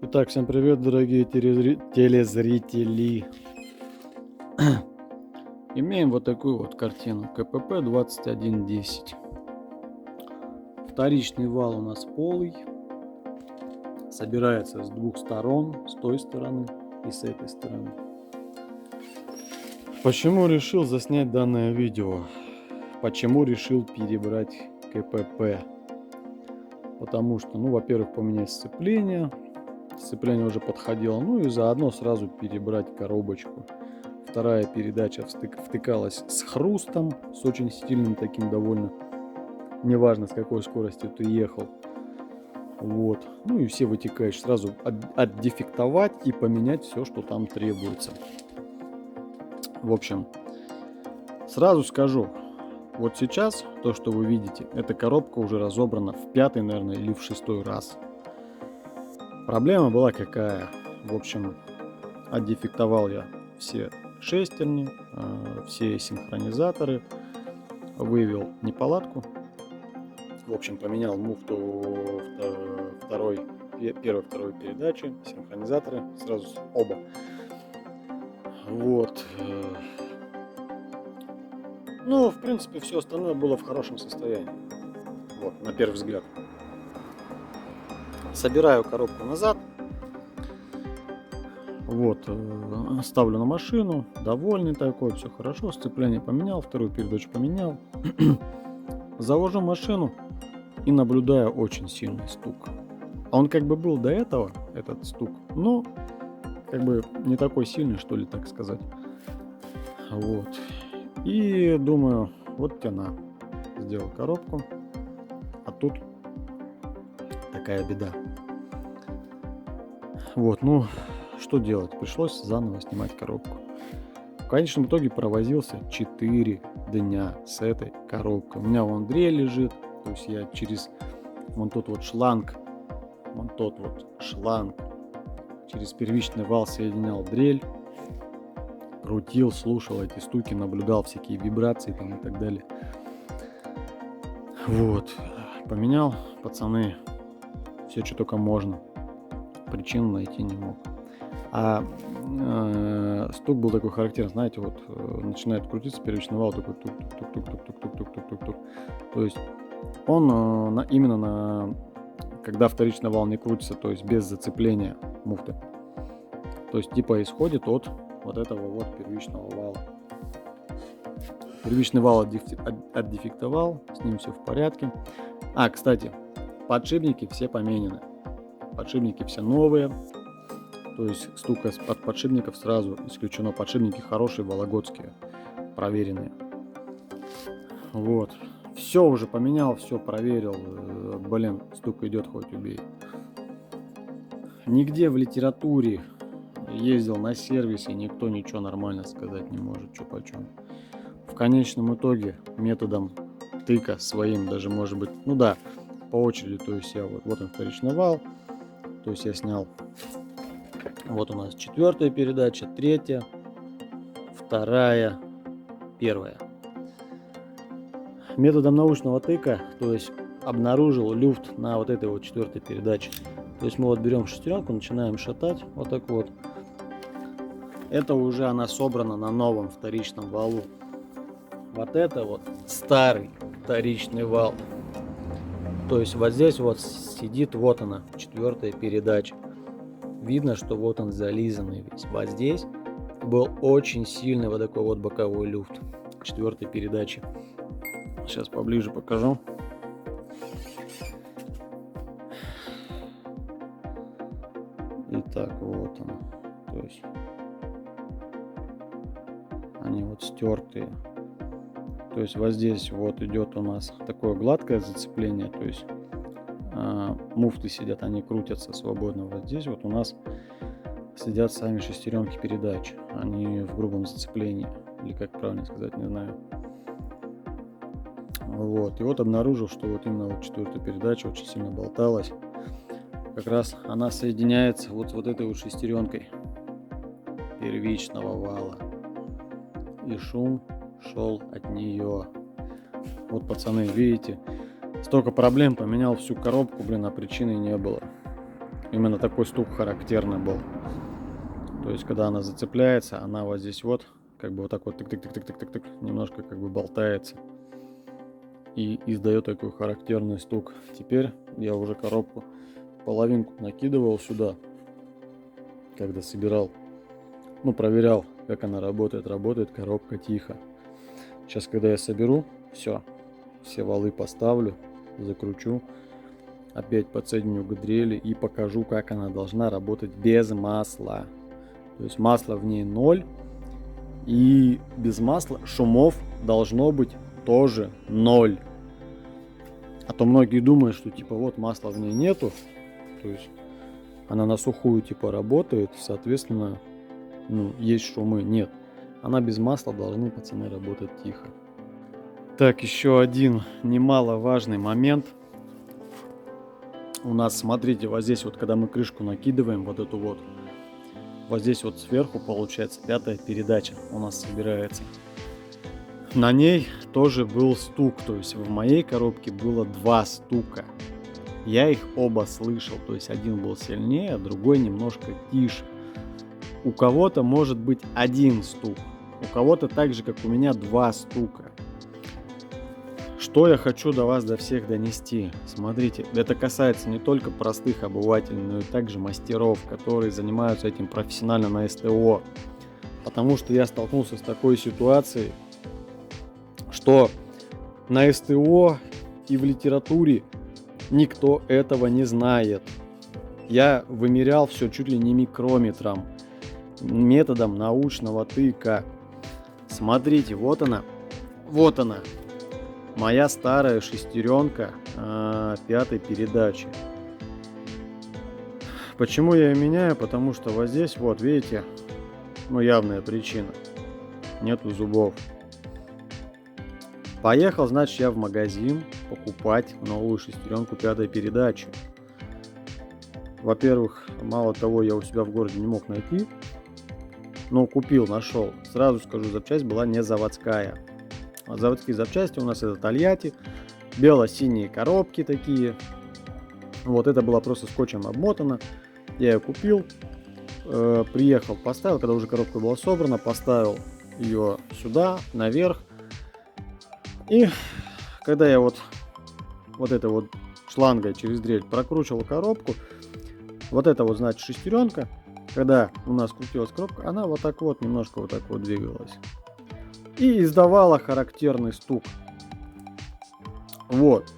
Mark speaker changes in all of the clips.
Speaker 1: Итак, всем привет, дорогие телезрители. Имеем вот такую вот картину. КПП 2110. Вторичный вал у нас полый. Собирается с двух сторон, с той стороны и с этой стороны. Почему решил заснять данное видео? Почему решил перебрать КПП? Потому что, во-первых, поменять сцепление. Сцепление уже подходило. Ну и заодно сразу перебрать коробочку. Вторая передача втыкалась с хрустом, с очень сильным таким довольно. Неважно, с какой скоростью ты ехал. Вот. Ну и все вытекаешь. Сразу отдефектовать и поменять все, что там требуется. В общем, сразу скажу. Вот сейчас то, что вы видите, эта коробка уже разобрана в 5-й, наверное, или в 6-й раз. Проблема была какая? В общем, отдефектовал я все шестерни, все синхронизаторы, вывел неполадку. В общем, поменял муфту первой, второй передачи, синхронизаторы, сразу оба. Вот. Ну, в принципе, все остальное было в хорошем состоянии. Вот, на первый взгляд. Собираю коробку назад. Вот, ставлю на машину, довольный такой, все хорошо, сцепление поменял, вторую передачу поменял. Завожу машину и наблюдаю очень сильный стук. Он как бы был до этого, этот стук, но как бы не такой сильный, что ли, так сказать. Вот. И думаю, вот тяна. Сделал коробку, а тут такая беда. Вот, что делать? Пришлось заново снимать коробку. В конечном итоге провозился 4 дня с этой коробкой. У меня вон дрель лежит, то есть я через вон тот вот шланг, через первичный вал соединял дрель, крутил, слушал эти стуки, наблюдал всякие вибрации там и так далее. Вот, поменял, пацаны, все, что только можно. Причину найти не мог. А стук был такой характерный, знаете, вот начинает крутиться первичный вал, такой тук-тук-тук-тук-тук-тук-тук-тук-тук. То есть он когда вторичный вал не крутится, то есть без зацепления муфты, то есть типа исходит от вот этого вот первичного вала. Первичный вал отдефектовал, с ним все в порядке. Кстати, подшипники все поменены. Подшипники все новые. То есть стука от подшипников сразу исключено. Подшипники хорошие, вологодские, проверенные. Вот. Все уже поменял, все проверил. Блин, стук идет, хоть убей. Нигде в литературе ездил на сервисе, никто ничего нормально сказать не может, что почем. В конечном итоге методом тыка своим, даже может быть, по очереди, то есть я вот он вторичный вал, то есть я снял. Вот у нас 4-я передача, 3-я, 2-я, 1-я. Методом научного тыка, то есть обнаружил люфт на вот этой вот 4-й передаче. То есть мы вот берем шестеренку, начинаем шатать, вот так вот. Это уже она собрана на новом вторичном валу. Вот это вот старый вторичный вал. То есть вот здесь вот сидит, вот она, 4-я передача. Видно, что вот он зализанный весь. Вот здесь был очень сильный вот такой вот боковой люфт 4-й передачи. Сейчас поближе покажу. Итак, вот он. То есть они вот стертые. То есть вот здесь вот идет у нас такое гладкое зацепление. То есть муфты сидят, они крутятся свободно. Вот здесь вот у нас сидят сами шестеренки передач. Они в грубом зацеплении. Или как правильно сказать, не знаю. Вот. И вот обнаружил, что вот именно вот 4-я передача очень сильно болталась. Как раз она соединяется вот с вот этой вот шестеренкой первичного вала. И шум шел от нее. Вот, пацаны, видите, столько проблем, поменял всю коробку, а причины не было. именно такой стук характерный был. То есть, когда она зацепляется, она вот здесь вот, как бы вот так вот тык-тык-тык-тык-тык-тык, немножко как бы болтается. И издает такой характерный стук. Теперь я уже коробку половинку накидывал сюда, когда собирал. Ну, проверял, как она работает. Работает коробка тихо. Сейчас, когда я соберу, все валы поставлю, закручу, опять подсоединю к дрели и покажу, как она должна работать без масла. То есть масла в ней 0, и без масла шумов должно быть тоже 0. А то многие думают, что типа вот масла в ней нету, то есть она на сухую типа работает, соответственно, ну, есть шумы. Нет, она без масла должны, пацаны, работать тихо. Так, еще один немаловажный момент. У нас, смотрите, вот здесь вот, когда мы крышку накидываем, вот эту вот здесь вот сверху получается 5-я передача у нас собирается. На ней тоже был стук, то есть в моей коробке было 2 стука. Я их оба слышал, то есть один был сильнее, а другой немножко тише. У кого-то может быть 1 стук, у кого-то так же, как у меня, 2 стука. Что я хочу до вас, до всех донести? Смотрите, это касается не только простых обывателей, но и также мастеров, которые занимаются этим профессионально на СТО. Потому что я столкнулся с такой ситуацией, что на СТО и в литературе никто этого не знает. Я вымерял все чуть ли не микрометром, методом научного тыка. Смотрите, вот она. Моя старая шестеренка 5-й передачи. Почему я ее меняю? Потому что вот здесь, вот видите, ну явная причина. Нету зубов. Поехал, значит, я в магазин покупать новую шестеренку 5-й передачи. Во-первых, мало того, я у себя в городе не мог найти, но купил, нашел. Сразу скажу, запчасть была не заводская. А заводские запчасти у нас это Тольятти, бело-синие коробки такие. Вот это было просто скотчем обмотано. Я ее купил, приехал, поставил, когда уже коробка была собрана, поставил ее сюда, наверх. И когда я вот это вот шлангой через дрель прокручивал коробку, вот это вот, значит, шестеренка, когда у нас крутилась коробка, она вот так вот, немножко вот так вот двигалась. И издавала характерный стук. Вот.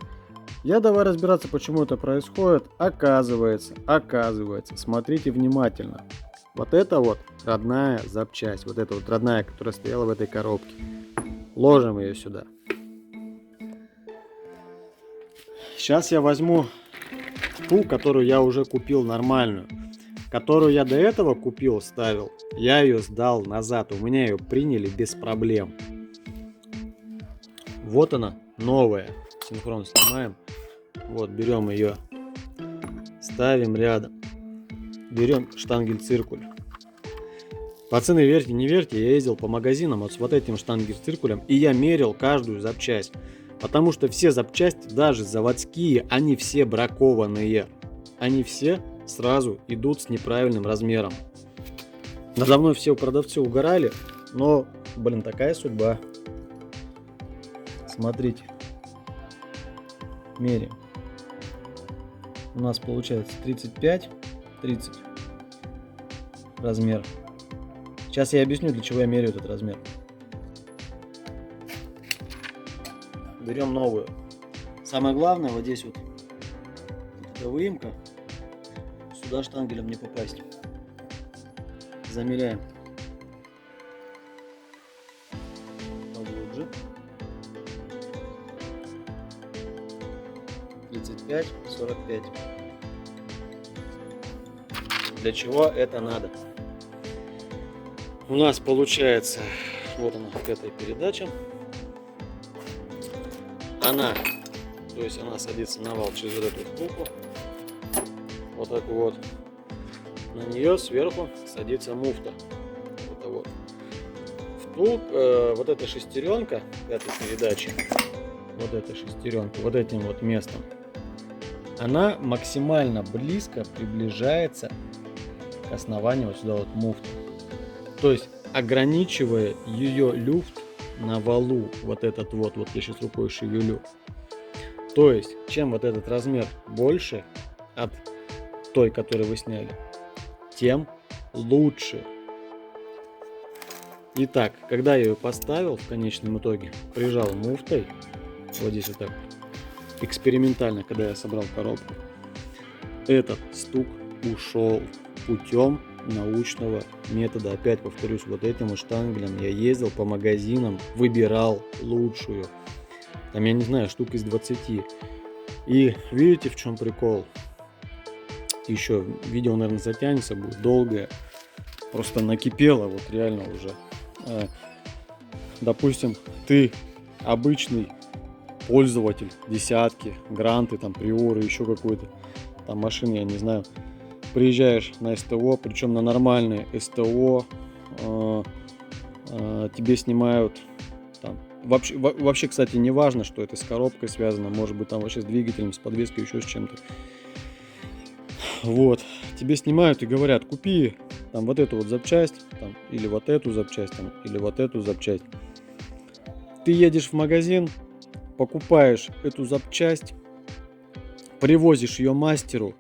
Speaker 1: Я давай разбираться, почему это происходит. Оказывается, смотрите внимательно. Вот это вот родная запчасть. Вот эта вот родная, которая стояла в этой коробке. Ложим ее сюда. Сейчас я возьму ту, которую я уже купил нормальную. Которую я до этого купил, ставил. Я ее сдал назад. У меня ее приняли без проблем. Вот она, новая. Синхрон снимаем. Вот, берем ее. Ставим рядом. Берем штангель-циркуль. Пацаны, верьте, не верьте, я ездил по магазинам вот с вот этим штангель-циркулем. И я мерил каждую запчасть. Потому что все запчасти, даже заводские, они все бракованные. Они все сразу идут с неправильным размером. Надо мной все продавцы угорали, но, блин, такая судьба. Смотрите. Меряем. У нас получается 35, 30 размер. Сейчас я объясню, для чего я меряю этот размер. Берем новую. Самое главное, вот здесь вот эта выемка. Сюда штангелем не попасть. Замеряем. Поглубже. 35, 45. Для чего это надо? У нас получается, вот она, 5-я передача. То есть она садится на вал через вот эту штуку. Вот так вот. На нее сверху садится муфта. Это вот. Вот эта шестеренка 5-й передачи. Вот эта шестеренка. Вот этим вот местом. она максимально близко приближается к основанию вот сюда вот муфты. То есть ограничивая ее люфт на валу, вот этот вот я сейчас рукой шевелю. То есть чем вот этот размер больше от той, которую вы сняли, тем лучше. Итак, когда я ее поставил в конечном итоге, прижал муфтой, вот здесь вот так, экспериментально, когда я собрал коробку, этот стук ушел путем научного метода. Опять повторюсь, вот этим вот штангелем я ездил по магазинам, выбирал лучшую. Там, я не знаю, штук из 20. И видите, в чем прикол? Еще видео, наверное, затянется, будет долгое. Просто накипело, вот реально уже. Допустим, ты обычный пользователь десятки, гранты, там, приоры, еще какой-то там машины, я не знаю. Приезжаешь на СТО, причем на нормальное СТО, тебе снимают там. Вообще, кстати, не важно, что это с коробкой связано, может быть там вообще с двигателем, с подвеской, еще с чем-то. Вот, тебе снимают и говорят, купи там вот эту вот запчасть, там, или вот эту запчасть, там, или вот эту запчасть. Ты едешь в магазин, покупаешь эту запчасть, привозишь ее мастеру,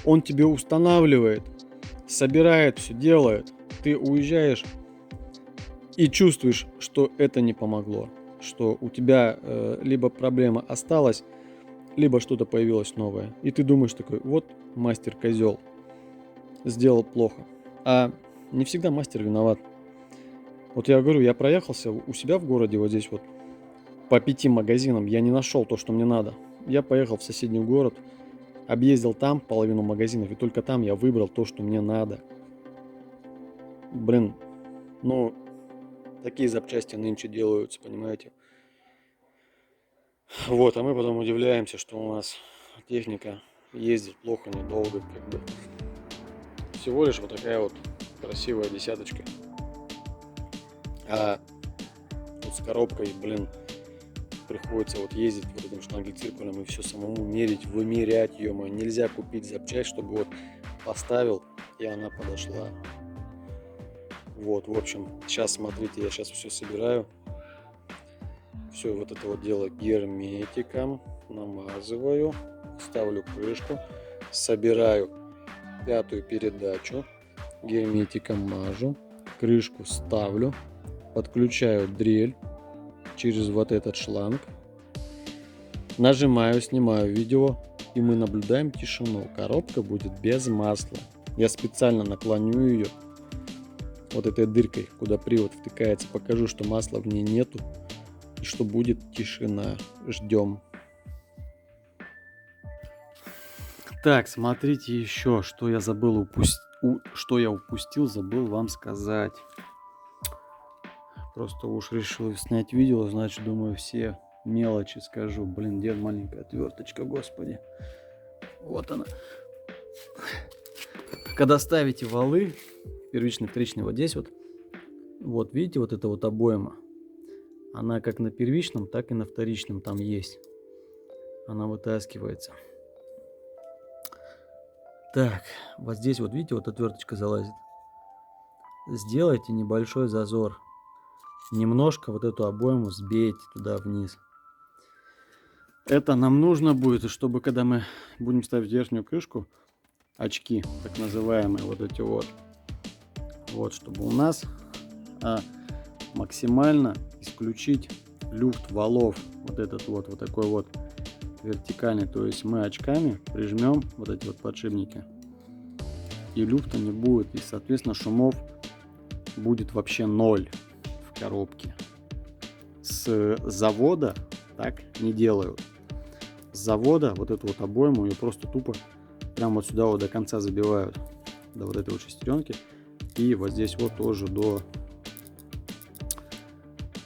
Speaker 1: он тебе устанавливает, собирает, все делает. Ты уезжаешь и чувствуешь, что это не помогло, что у тебя либо проблема осталась, либо что-то появилось новое. И ты думаешь такой, вот мастер козел, сделал плохо. А не всегда мастер виноват. Вот я говорю, я проехался у себя в городе, вот здесь вот, по 5 магазинам, я не нашел то, что мне надо. Я поехал в соседний город, объездил там половину магазинов, и только там я выбрал то, что мне надо. Блин, ну, такие запчасти нынче делаются, понимаете? Вот, а мы потом удивляемся, что у нас техника ездит плохо, недолго, как бы. Всего лишь вот такая вот красивая десяточка. А вот с коробкой, блин, приходится вот ездить вот этим штангель-циркулем и все самому мерить, вымерять, ё-моё. Нельзя купить запчасть, чтобы вот поставил, и она подошла. Вот, в общем, сейчас смотрите, я сейчас все собираю. Все вот это вот дело герметиком намазываю, ставлю крышку, собираю 5-ю передачу, герметиком мажу, крышку ставлю, подключаю дрель через вот этот шланг, нажимаю, снимаю видео, и мы наблюдаем тишину. Коробка будет без масла. Я специально наклоню ее вот этой дыркой, куда привод втыкается, покажу, что масла в ней нету и что будет тишина. Ждем. Так, смотрите еще, что я забыл упустил, забыл вам сказать. Просто уж решил снять видео, значит, думаю, все мелочи скажу. Блин, где маленькая отверточка, господи. Вот она. Когда ставите валы, первичный, вторичный, вот здесь вот видите, вот эта вот обойма, она как на первичном, так и на вторичном там есть. Она вытаскивается. Так, вот здесь вот видите, вот отверточка залазит. Сделайте небольшой зазор. Немножко вот эту обойму сбейте туда вниз. Это нам нужно будет, чтобы когда мы будем ставить верхнюю крышку, очки, так называемые, вот эти вот, чтобы у нас максимально исключить люфт валов, вот этот вот такой вот вертикальный, то есть мы очками прижмем вот эти вот подшипники, и люфта не будет, и соответственно шумов будет вообще 0 в коробке. С завода так не делают. С завода вот эту вот обойму ее просто тупо прямо вот сюда вот до конца забивают, до вот этой вот шестеренки, и вот здесь вот тоже до,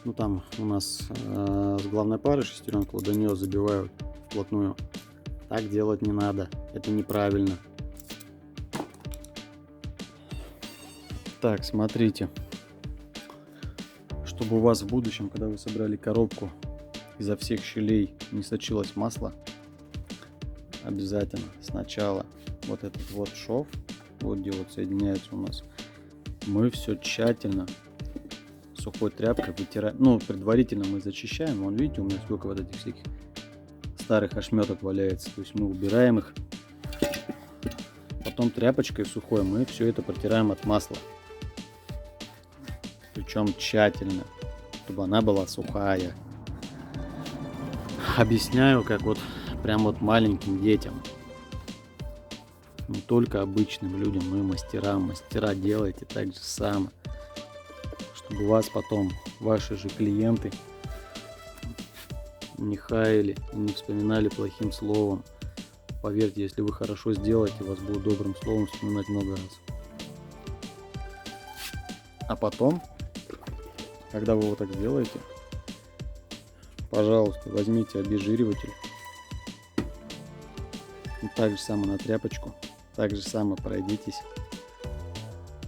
Speaker 1: ну там у нас с главной пары шестеренку, вот до нее забивают вплотную. Так делать не надо, это неправильно. Так, смотрите, чтобы у вас в будущем, когда вы собрали коробку, изо всех щелей не сочилось масло, обязательно сначала вот этот вот шов, вот где вот соединяется у нас, мы все тщательно сухой тряпкой вытираем. Ну, предварительно мы зачищаем. Вон, видите, у меня сколько вот этих всяких старых ошметок валяется. То есть мы убираем их. Потом тряпочкой сухой мы все это протираем от масла. Причем тщательно, чтобы она была сухая. Объясняю, как вот прям вот маленьким детям. Не только обычным людям, но и мастерам. Мастера, делайте так же само. Чтобы у вас потом ваши же клиенты не хаяли, не вспоминали плохим словом. Поверьте, если вы хорошо сделаете, вас будут добрым словом вспоминать много раз. А потом, когда вы вот так сделаете, пожалуйста, возьмите обезжириватель. И так же само на тряпочку. Так же само пройдитесь.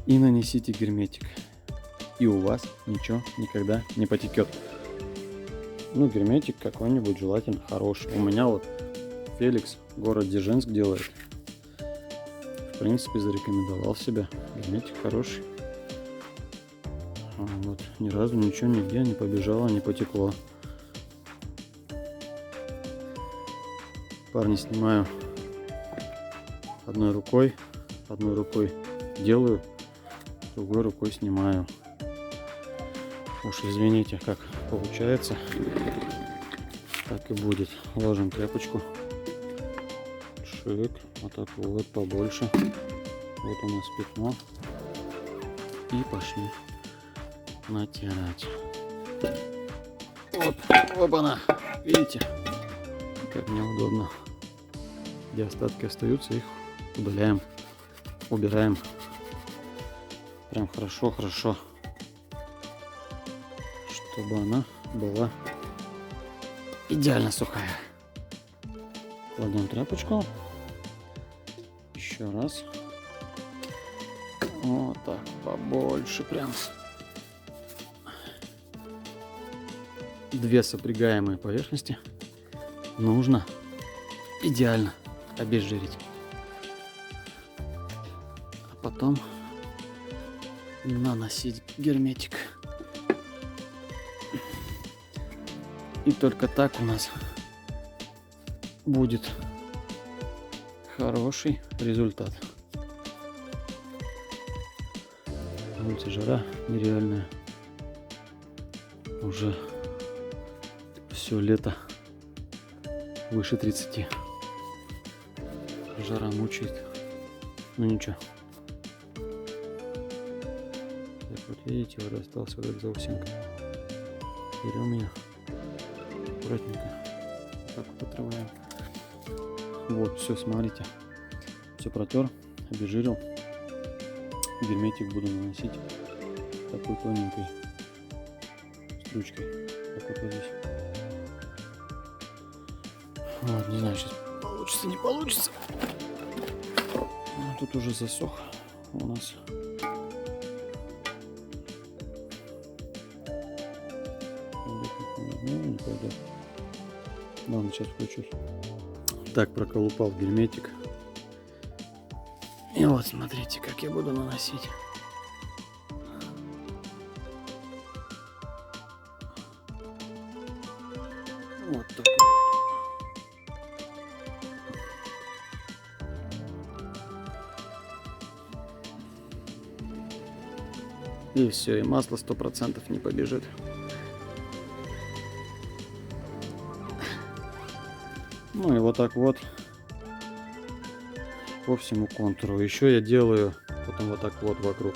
Speaker 1: И нанесите герметик. И у вас ничего никогда не потекет. Ну, герметик какой-нибудь желательно хороший. У меня вот Феликс, город Дзержинск, делает. В принципе, зарекомендовал себя. Герметик хороший. Вот. Ни разу ничего нигде не побежало, не потекло. Парни, снимаю одной рукой делаю, другой рукой снимаю. Уж извините, как получается, так и будет. Ложим тряпочку, шик, вот так вот побольше. Вот у нас пятно, и пошли натирать. Вот, опа-на, видите, как неудобно. Где остатки остаются, их удаляем, убираем. Прям хорошо, чтобы она была идеально сухая. Кладем тряпочку. Еще раз. Вот так, побольше прям. Две сопрягаемые поверхности нужно идеально обезжирить. А потом наносить герметик. И только так у нас будет хороший результат. На улице жара нереальная. Уже все лето выше 30. Жара мучает. Ну ничего. Так вот видите, вот остался вот эта заусенка. Берем ее аккуратненько. Так вот отрываем. Вот, все, смотрите. Все протер, обезжирил. Герметик буду наносить такой тоненькой стручкой. Так вот здесь. Вот, не знаю, сейчас получится, не получится. Тут уже засох у нас. Не пойдет. Ладно, сейчас включусь. Так, проколупал герметик. И вот смотрите, как я буду наносить. Вот так вот. И все, и масло 100% не побежит. Ну и вот так вот по всему контуру. Еще я делаю потом вот так вот вокруг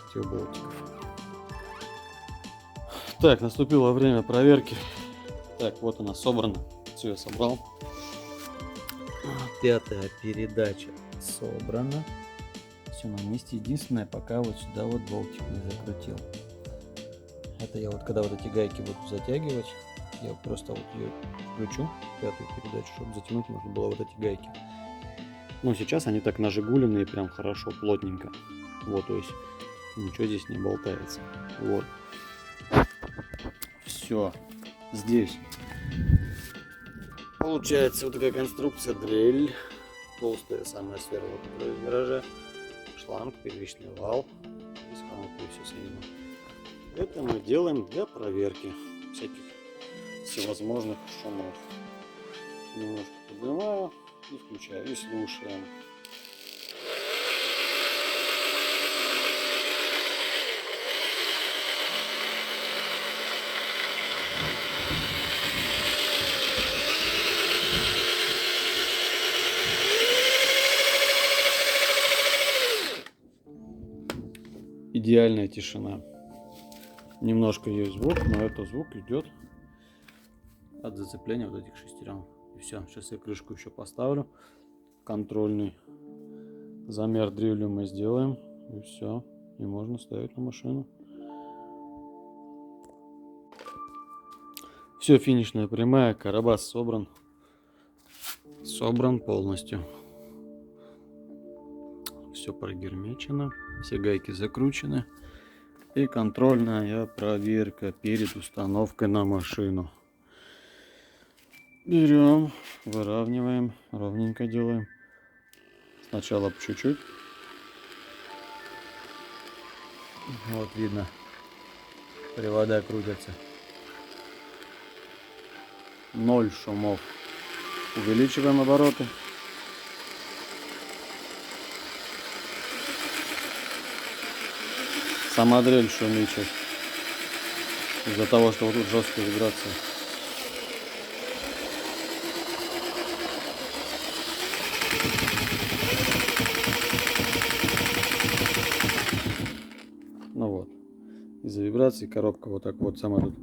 Speaker 1: этих болтиков. Так, наступило время проверки. Так, вот она собрана. Все, я собрал. Пятая передача собрана. Все на месте. Единственное, пока вот сюда вот болтик не закрутил. Это я вот когда вот эти гайки буду затягивать, я просто вот ее включу, пятую передачу, чтобы затянуть можно было вот эти гайки. Ну, сейчас они так нажигуленные, прям хорошо, плотненько. Вот, то есть ничего здесь не болтается. Вот. Все. Здесь Получается вот такая конструкция, дрель, толстая самая сверху, которая в гараже, шланг, первичный вал, здесь хомуты, все соединено. Это мы делаем для проверки всяких всевозможных шумов. Немножко поднимаю и включаю, и слушаем. Идеальная тишина. Немножко есть звук, но этот звук идет от зацепления вот этих шестерен. И все. Сейчас я крышку еще поставлю. Контрольный замер дрелью мы сделаем. И все. И можно ставить на машину. Все, финишная прямая. Карабас собран. Собран полностью. Все прогермечено. Все гайки закручены. И контрольная проверка перед установкой на машину. Берем, выравниваем, ровненько делаем. Сначала по чуть-чуть. Вот видно, привода крутятся. 0 шумов. Увеличиваем обороты. Сама дрель шумит сейчас. Из-за того, что вот тут жесткая вибрация. Ну вот. Из-за вибрации коробка вот так вот сама тут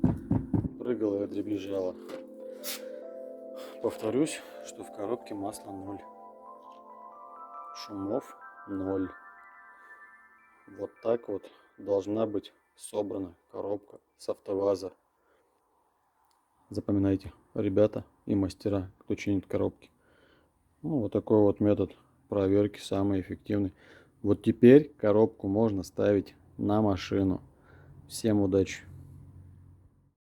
Speaker 1: прыгала и приближала. Повторюсь, что в коробке масла 0. Шумов 0. Вот так вот должна быть собрана коробка с АвтоВАЗа. Запоминайте, ребята и мастера, кто чинит коробки. Ну, вот такой вот метод проверки самый эффективный. Вот теперь коробку можно ставить на машину. Всем удачи!